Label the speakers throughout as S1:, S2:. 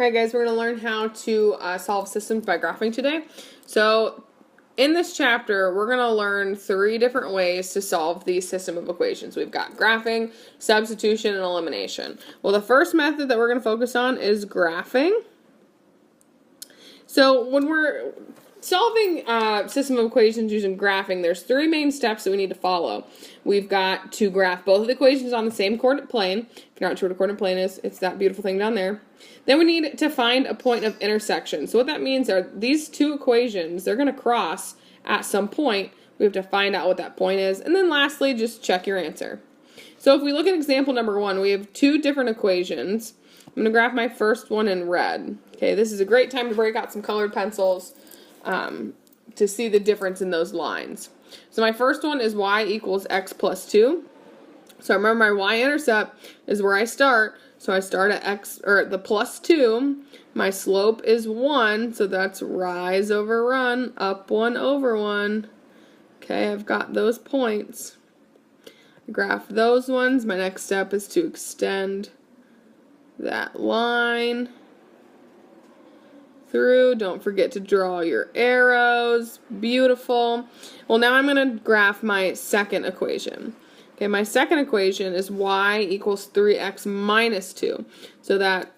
S1: Alright guys, we're going to learn how to solve systems by graphing today. So in this chapter, we're going to learn 3 different ways to solve the system of equations. We've got graphing, substitution, and elimination. Well, the first method that we're going to focus on is graphing. So when we're solving system of equations using graphing, there's 3 main steps that we need to follow. We've got to graph both of the equations on the same coordinate plane. If you're not sure what a coordinate plane is, it's that beautiful thing down there. Then we need to find a point of intersection. So what that means are these 2 equations, they're going to cross at some point. We have to find out what that point is. And then lastly, just check your answer. So if we look at example number 1, we have 2 different equations. I'm going to graph my first one in red. Okay, this is a great time to break out some colored pencils to see the difference in those lines. So my first one is y equals x plus 2. So remember my y-intercept is where I start. So I start at x, or the plus 2. My slope is 1, so that's rise over run, up 1 over 1. Okay, I've got those points. I graph those ones. My next step is to extend that line through. Don't forget to draw your arrows. Beautiful. Well, now I'm going to graph my second equation. Okay, my second equation is y equals 3x minus 2. So that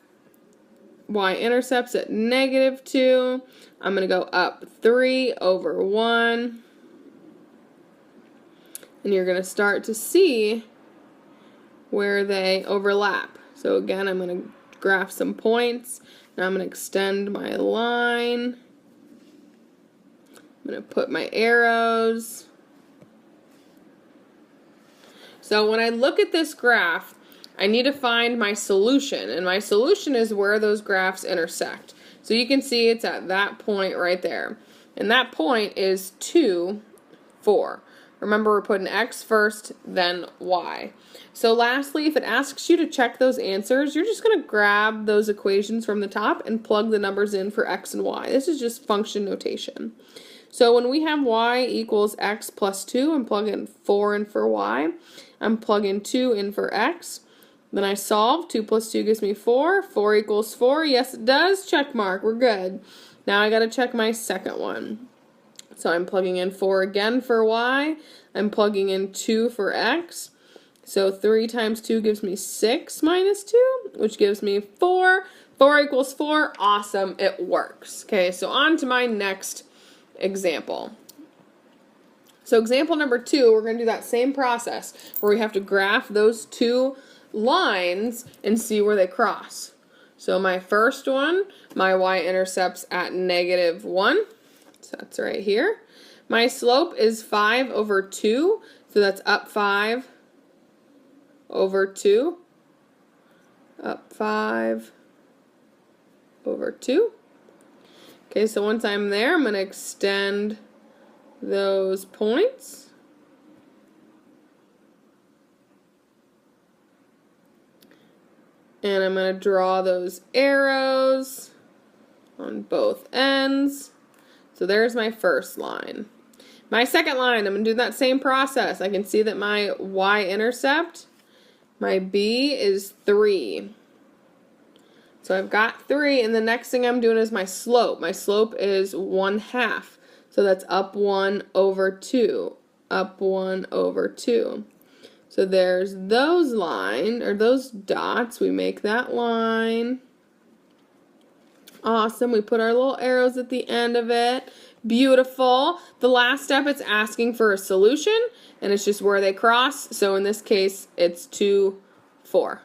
S1: y-intercept's at negative 2. I'm going to go up 3 over 1. And you're going to start to see where they overlap. So again, I'm going to graph some points. Now I'm going to extend my line. I'm going to put my arrows. So when I look at this graph, I need to find my solution. And my solution is where those graphs intersect. So you can see it's at that point right there. And that point is 2, 4. Remember, we're putting x first, then y. So lastly, if it asks you to check those answers, you're just going to grab those equations from the top and plug the numbers in for x and y. This is just function notation. So when we have y equals x plus 2, I'm plugging 4 in for y. I'm plugging 2 in for x. Then I solve. 2 plus 2 gives me 4. 4 equals 4. Yes, it does. Check mark. We're good. Now I got to check my second one. So I'm plugging in 4 again for y. I'm plugging in 2 for x. So 3 times 2 gives me 6 minus 2, which gives me 4. 4 equals 4. Awesome. It works. Okay, so on to my next example. So example number 2, we're going to do that same process where we have to graph those 2 lines and see where they cross. So my first one, my y-intercept's at negative 1. So that's right here. My slope is 5 over 2. So that's up 5 over 2. Up 5 over 2. Okay, so once I'm there, I'm going to extend those points. And I'm going to draw those arrows on both ends. So there's my first line. My second line, I'm going to do that same process. I can see that my y-intercept, my b is 3. So I've got 3, and the next thing I'm doing is my slope. My slope is 1/2. So that's up 1 over 2. Up 1 over 2. So there's those lines, or those dots. We make that line. Awesome. We put our little arrows at the end of it. Beautiful. The last step, it's asking for a solution, and it's just where they cross. So in this case, it's 2, 4.